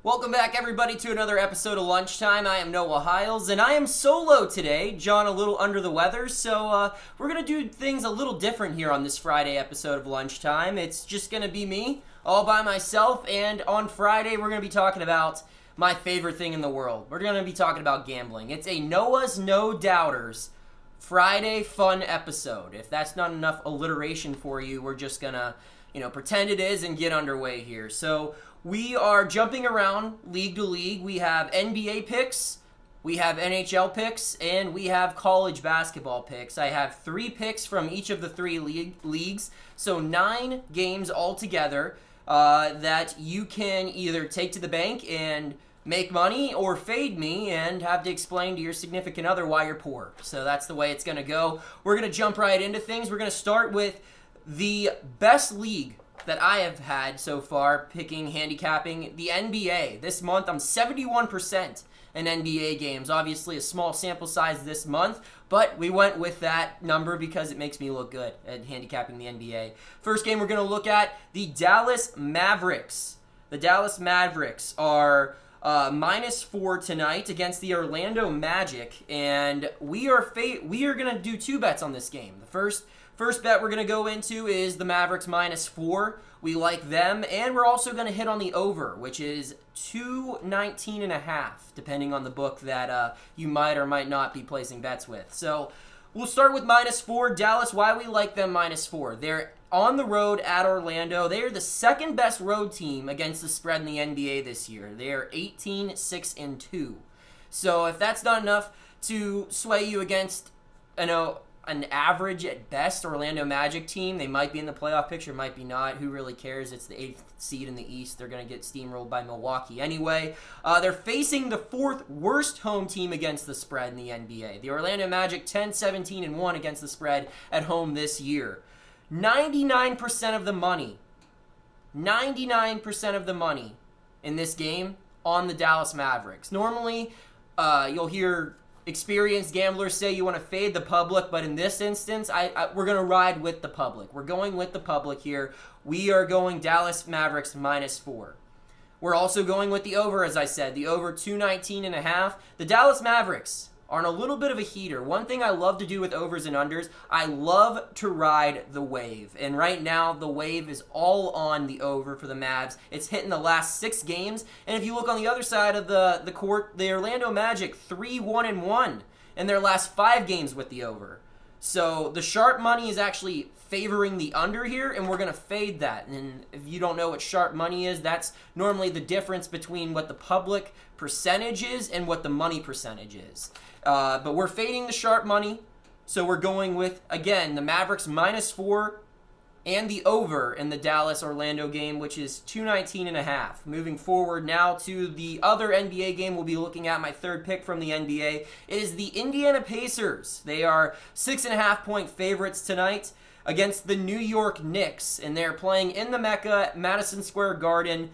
Welcome back, everybody, to another episode of Lunchtime. I am Noah Hiles, and I am solo today. John a little under the weather, so we're going to do things a little different here on this Friday episode of Lunchtime. It's just going to be me, all by myself, and on Friday we're going to be talking about my favorite thing in the world. We're going to be talking about gambling. It's a Noah's No Doubters Friday fun episode. If that's not enough alliteration for you, we're just going to, pretend it is and get underway here. So we are jumping around league to league. We have NBA picks, we have NHL picks, and we have college basketball picks. I have 3 picks from each of the 3 leagues, so 9 games altogether that you can either take to the bank and make money or fade me and have to explain to your significant other why you're poor. So that's the way it's going to go. We're going to jump right into things. We're going to start with the best league that I have had so far, handicapping the NBA. This month, I'm 71% in NBA games. Obviously, a small sample size this month, but we went with that number because it makes me look good at handicapping the NBA. First game we're going to look at, the Dallas Mavericks. The Dallas Mavericks are -4 tonight against the Orlando Magic, and we are going to do 2 bets on this game. The First bet we're going to go into is the Mavericks -4. We like them, and we're also going to hit on the over, which is 219.5, depending on the book that you might or might not be placing bets with. So we'll start with -4. Dallas, why we like them -4. They're on the road at Orlando. They are the second best road team against the spread in the NBA this year. They are 18-6-2. So if that's not enough to sway you against, an average at best Orlando Magic team, they might be in the playoff picture, might be not. Who really cares? It's the 8th seed in the East. They're going to get steamrolled by Milwaukee anyway. They're facing the 4th worst home team against the spread in the NBA. The Orlando Magic 10-17-1 against the spread at home this year. 99% of the money in this game on the Dallas Mavericks. Normally, you'll hear experienced gamblers say you want to fade the public, but in this instance, we're going to ride with the public. We're going with the public here. We are going Dallas Mavericks -4. We're also going with the over, as I said, the over 219.5. The Dallas Mavericks are on a little bit of a heater. One thing I love to do with overs and unders, I love to ride the wave. And right now, the wave is all on the over for the Mavs. It's hit in the last 6 games. And if you look on the other side of the court, the Orlando Magic 3-1-1 in their last 5 games with the over. So the sharp money is actually favoring the under here, and we're going to fade that. And if you don't know what sharp money is, that's normally the difference between what the public percentage is and what the money percentage is. But we're fading the sharp money, so we're going with, again, the Mavericks -4 and the over in the Dallas-Orlando game, which is 219.5. Moving forward now to the other NBA game we'll be looking at, my third pick from the NBA, is the Indiana Pacers. They are 6.5-point favorites tonight against the New York Knicks, and they're playing in the Mecca, Madison Square Garden.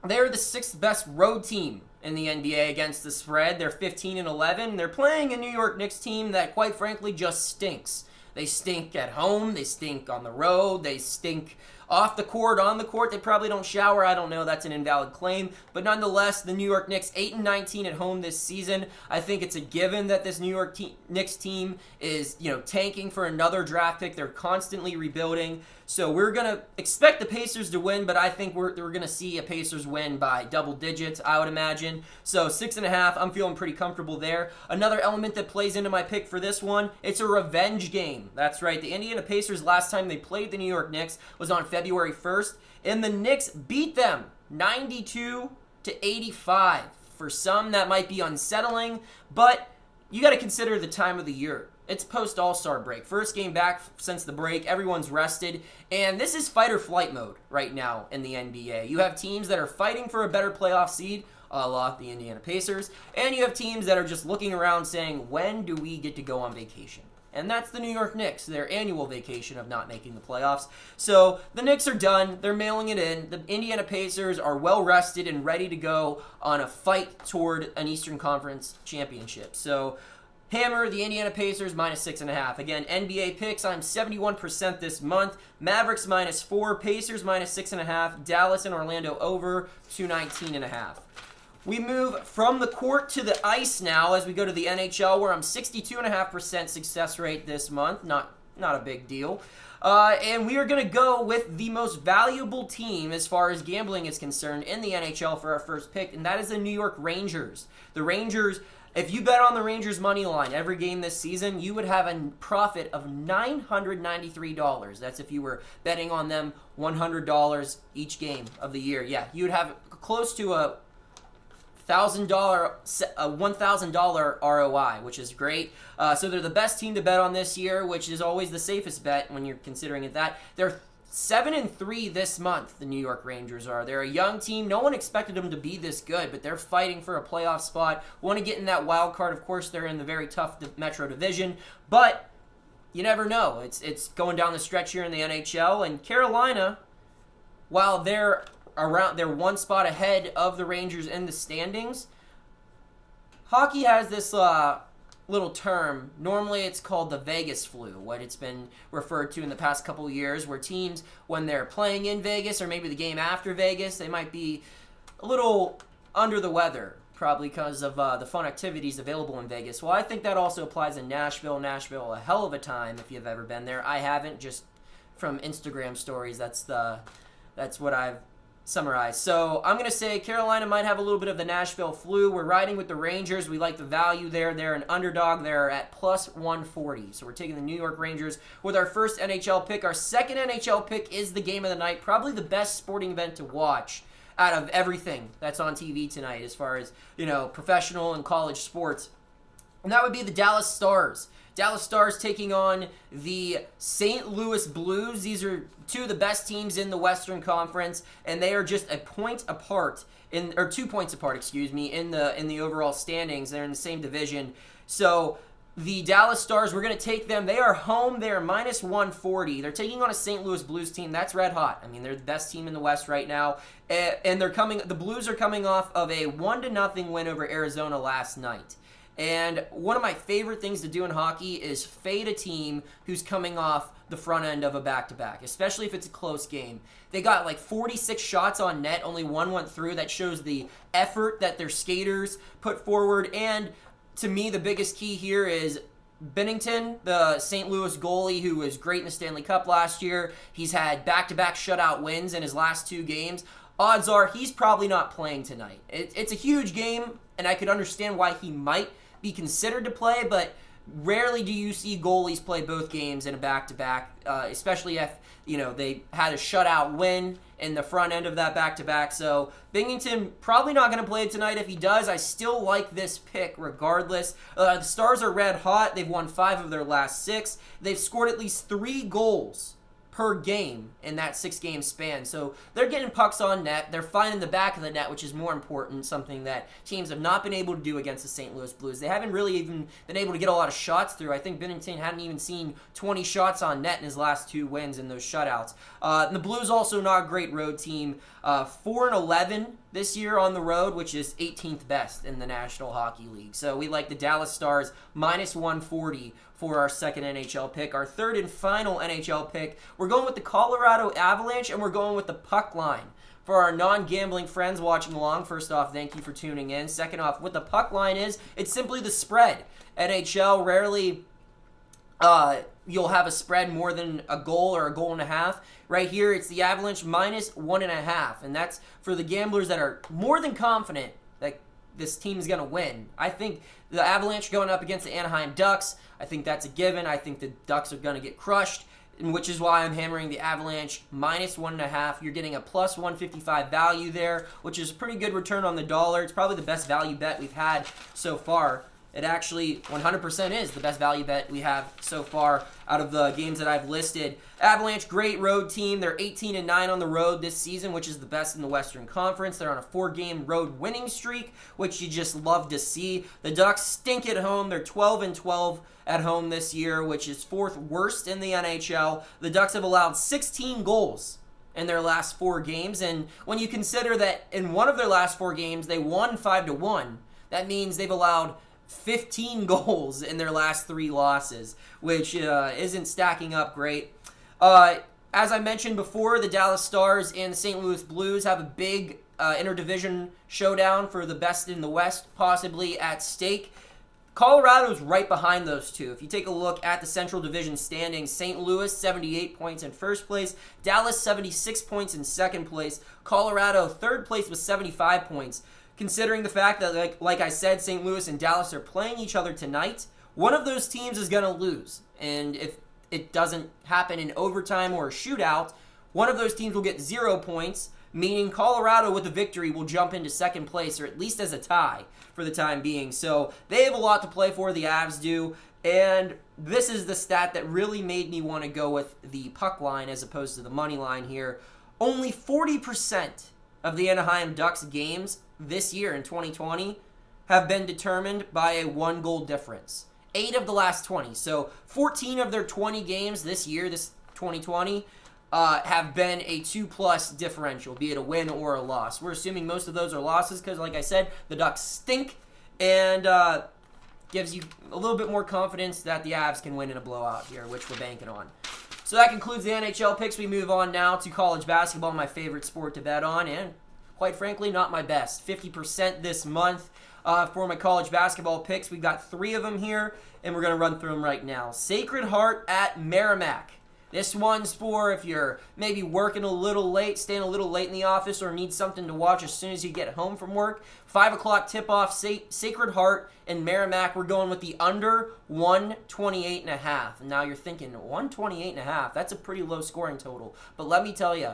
They're the 6th best road team in the NBA against the spread. They're 15-11. They're playing a New York Knicks team that, quite frankly, just stinks. They stink at home. They stink on the road. They stink off the court, on the court. They probably don't shower. I don't know. That's an invalid claim. But nonetheless, the New York Knicks 8-19 at home this season. I think it's a given that this New York Knicks team is, tanking for another draft pick. They're constantly rebuilding. So we're going to expect the Pacers to win, but I think we're going to see a Pacers win by double digits, I would imagine. So 6.5, I'm feeling pretty comfortable there. Another element that plays into my pick for this one, it's a revenge game. That's right. The Indiana Pacers, last time they played the New York Knicks was on February 1st, and the Knicks beat them 92-85. For some, that might be unsettling, but you got to consider the time of the year. It's post-All-Star break. First game back since the break. Everyone's rested. And this is fight or flight mode right now in the NBA. You have teams that are fighting for a better playoff seed, a la the Indiana Pacers. And you have teams that are just looking around saying, when do we get to go on vacation? And that's the New York Knicks, their annual vacation of not making the playoffs. So the Knicks are done. They're mailing it in. The Indiana Pacers are well rested and ready to go on a fight toward an Eastern Conference championship. So Hammer the Indiana Pacers -6.5. Again, NBA picks, I'm 71% this month. Mavericks -4, Pacers -6.5, Dallas and Orlando over 219.5. We move from the court to the ice now as we go to the NHL, where I'm 62.5% success rate this month. Not a big deal. And we are going to go with the most valuable team as far as gambling is concerned in the NHL for our first pick, and that is the New York Rangers. The Rangers, if you bet on the Rangers money line every game this season, you would have a profit of $993. That's if you were betting on them $100 each game of the year. Yeah, you would have close to a $1,000 ROI, which is great. So they're the best team to bet on this year, which is always the safest bet when you're considering it that. They're 7-3 this month, the New York Rangers are. They're a young team. No one expected them to be this good, but they're fighting for a playoff spot. Want to get in that wild card. Of course, they're in the very tough Metro Division, but you never know. It's going down the stretch here in the NHL, and Carolina, while they're one spot ahead of the Rangers in the standings, hockey has this little term. Normally it's called the Vegas flu, what it's been referred to in the past couple of years, where teams, when they're playing in Vegas or maybe the game after Vegas, they might be a little under the weather, probably because of the fun activities available in Vegas. Well, I think that also applies in Nashville. Nashville, a hell of a time if you've ever been there. I haven't, just from Instagram stories. That's what I've summarized. So I'm going to say Carolina might have a little bit of the Nashville flu. We're riding with the Rangers. We like the value there. They're an underdog. They're at +140. So we're taking the New York Rangers with our first NHL pick. Our second NHL pick is the game of the night. Probably the best sporting event to watch out of everything that's on TV tonight as far as, professional and college sports. And that would be the Dallas Stars. Dallas Stars taking on the St. Louis Blues. These are two of the best teams in the Western Conference, and they are just 2 points apart, in the overall standings. They're in the same division. So the Dallas Stars, we're going to take them. They are home. They are -140. They're taking on a St. Louis Blues team. That's red hot. I mean, they're the best team in the West right now. And the Blues are coming off of a 1-0 win over Arizona last night. And one of my favorite things to do in hockey is fade a team who's coming off the front end of a back-to-back, especially if it's a close game. They got 46 shots on net, only one went through. That shows the effort that their skaters put forward. And to me, the biggest key here is Binnington, the St. Louis goalie who was great in the Stanley Cup last year. He's had back-to-back shutout wins in his last 2 games. Odds are he's probably not playing tonight. It's a huge game, and I could understand why he might be considered to play, but rarely do you see goalies play both games in a back-to-back, especially if they had a shutout win in the front end of that back-to-back. So Binnington probably not going to play tonight. If he does, I still like this pick regardless. The Stars are red hot. They've won 5 of their last 6. They've scored at least 3 goals per game in that 6-game span. So they're getting pucks on net. They're finding the back of the net, which is more important, something that teams have not been able to do against the St. Louis Blues. They haven't really even been able to get a lot of shots through. I think Binnington hadn't even seen 20 shots on net in his last 2 wins in those shutouts. And the Blues also not a great road team. 4-11 this year on the road, which is 18th best in the National Hockey League. So we like the Dallas Stars -140 for our second NHL pick. Our third and final NHL pick, we're going with the Colorado Avalanche, and we're going with the puck line. For our non-gambling friends watching along, first off, thank you for tuning in. Second off, what the puck line is, it's simply the spread. NHL, rarely you'll have a spread more than a goal or a goal and a half. Right here, it's the Avalanche -1.5, and that's for the gamblers that are more than confident that this team is going to win. I think the Avalanche going up against the Anaheim Ducks, I think that's a given. I think the Ducks are going to get crushed, which is why I'm hammering the Avalanche -1.5. You're getting a +155 value there, which is a pretty good return on the dollar. It's probably the best value bet we've had so far. It actually 100% is the best value bet we have so far out of the games that I've listed. Avalanche, great road team. They're 18-9 on the road this season, which is the best in the Western Conference. They're on a 4-game road winning streak, which you just love to see. The Ducks stink at home. They're 12-12 at home this year, which is 4th worst in the NHL. The Ducks have allowed 16 goals in their last 4 games, and when you consider that in one of their last 4 games they won 5-1, that means they've allowed 15 goals in their last 3 losses, which isn't stacking up great. As I mentioned before, the Dallas Stars and the St. Louis Blues have a big interdivision showdown for the best in the West possibly at stake. Colorado's right behind those two. If you take a look at the Central Division standings, St. Louis 78 points in first place, Dallas 76 points in second place, Colorado third place with 75 points. Considering the fact that, like I said, St. Louis and Dallas are playing each other tonight, one of those teams is going to lose. And if it doesn't happen in overtime or a shootout, one of those teams will get 0 points, meaning Colorado with a victory will jump into second place, or at least as a tie for the time being. So they have a lot to play for, the Avs do, and this is the stat that really made me want to go with the puck line as opposed to the money line here. Only 40% of the Anaheim Ducks games this year in 2020 have been determined by a 1-goal difference. 8 of the last 20. So 14 of their 20 games this year, this 2020, have been a 2+ differential, be it a win or a loss. We're assuming most of those are losses because, like I said, the Ducks stink, and gives you a little bit more confidence that the Avs can win in a blowout here, which we're banking on. So that concludes the NHL picks. We move on now to college basketball, my favorite sport to bet on, and quite frankly, not my best. 50% this month. For my college basketball picks, we've got 3 of them here, and we're going to run through them right now. Sacred Heart at Merrimack. This one's for if you're maybe working a little late, staying a little late in the office, or need something to watch as soon as you get home from work. 5 o'clock tip-off, Sacred Heart and Merrimack. We're going with the under 128.5. And now you're thinking, 128.5? That's a pretty low scoring total. But let me tell you,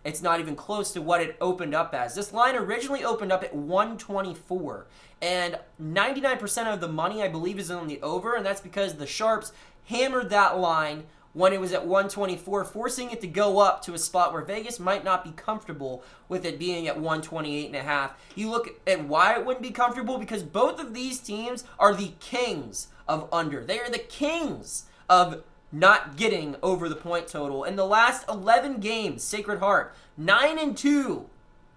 it's not even close to what it opened up as. This line originally opened up at 124, and 99% of the money, I believe, is on the over, and that's because the Sharps hammered that line when it was at 124, forcing it to go up to a spot where Vegas might not be comfortable with it being at 128.5. You look at why it wouldn't be comfortable, because both of these teams are the kings of under. They are the kings of not getting over the point total. In the last 11 games, Sacred Heart, 9-2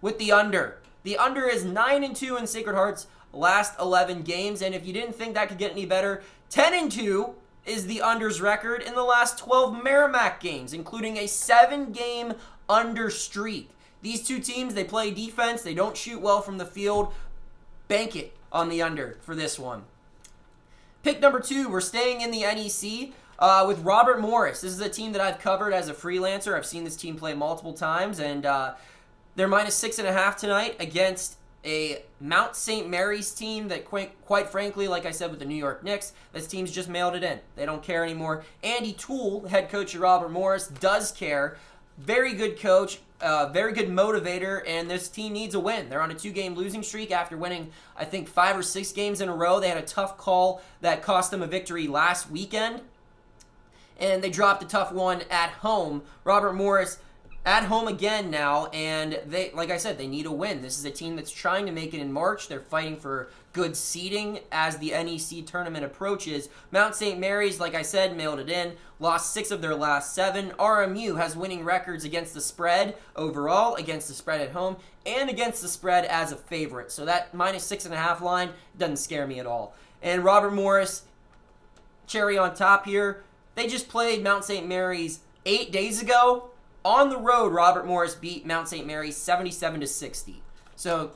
with the under. The under is 9-2 in Sacred Heart's last 11 games, and if you didn't think that could get any better, 10-2 is the under's record in the last 12 Merrimack games, including a 7-game under streak. These two teams, they play defense, they don't shoot well from the field. Bank it on the under for this one. Pick number 2, we're staying in the NEC. With Robert Morris. This is a team that I've covered as a freelancer. I've seen this team play multiple times, and they're -6.5 tonight against a Mount St. Mary's team that, quite frankly, like I said with the New York Knicks, this team's just mailed it in. They don't care anymore. Andy Toole, head coach of Robert Morris, does care. Very good coach, very good motivator, and this team needs a win. They're on a 2-game losing streak after winning, I think, 5 or 6 games in a row. They had a tough call that cost them a victory last weekend, and they dropped a tough one at home. Robert Morris at home again now, and they, like I said, they need a win. This is a team that's trying to make it in March. They're fighting for good seeding as the NEC tournament approaches. Mount St. Mary's, like I said, mailed it in, lost 6 of their last 7. RMU has winning records against the spread overall, against the spread at home, and against the spread as a favorite. So that -6.5 line doesn't scare me at all. And Robert Morris, cherry on top here, they just played Mount St. Mary's 8 days ago. On the road, Robert Morris beat Mount St. Mary's 77-60. So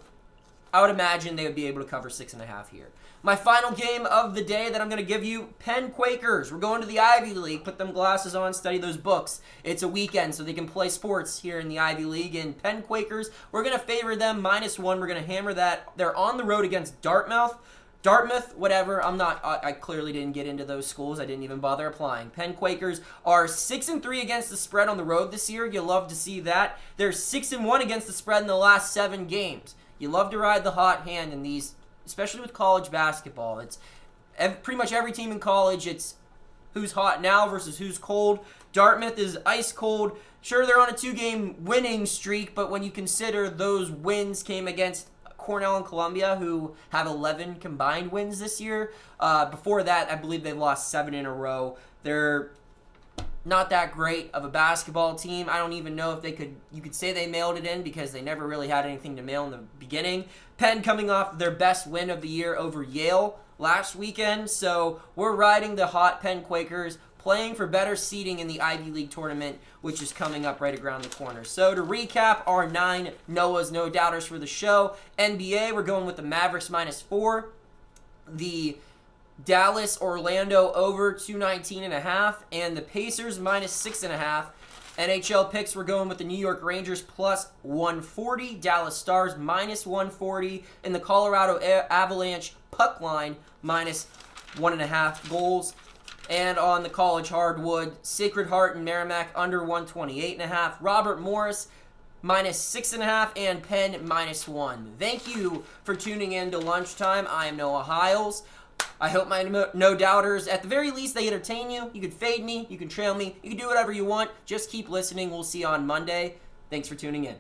I would imagine they would be able to cover 6.5 here. My final game of the day that I'm going to give you, Penn Quakers. We're going to the Ivy League. Put them glasses on, study those books. It's a weekend, so they can play sports here in the Ivy League. And Penn Quakers, we're going to favor them -1. We're going to hammer that. They're on the road against Dartmouth, whatever. I clearly didn't get into those schools. I didn't even bother applying. Penn Quakers are 6-3 against the spread on the road this year. You love to see that. They're 6-1 against the spread in the last 7 games. You love to ride the hot hand in these, especially with college basketball. It's pretty much every team in college. It's who's hot now versus who's cold. Dartmouth is ice cold. Sure, they're on a 2-game winning streak, but when you consider those wins came against Cornell and Columbia, who have 11 combined wins this year. Before that, I believe they've lost 7 in a row. They're not that great of a basketball team. I don't even know if you could say they mailed it in, because they never really had anything to mail in the beginning. Penn coming off their best win of the year over Yale last weekend, so we're riding the hot Penn Quakers, playing for better seeding in the Ivy League tournament, which is coming up right around the corner. So to recap our 9 Noah's No Doubters for the show, NBA, we're going with the Mavericks -4, the Dallas Orlando over 219.5, and the Pacers -6.5. NHL picks, we're going with the New York Rangers +140, Dallas Stars -140, and the Colorado Avalanche puck line -1.5 goals. And on the college hardwood, Sacred Heart and Merrimack under 128.5, Robert Morris -6.5, and Penn -1. Thank you for tuning in to Lunchtime. I am Noah Hiles. I hope my No Doubters, at the very least, they entertain you. You can fade me, you can trail me, you can do whatever you want. Just keep listening. We'll see you on Monday. Thanks for tuning in.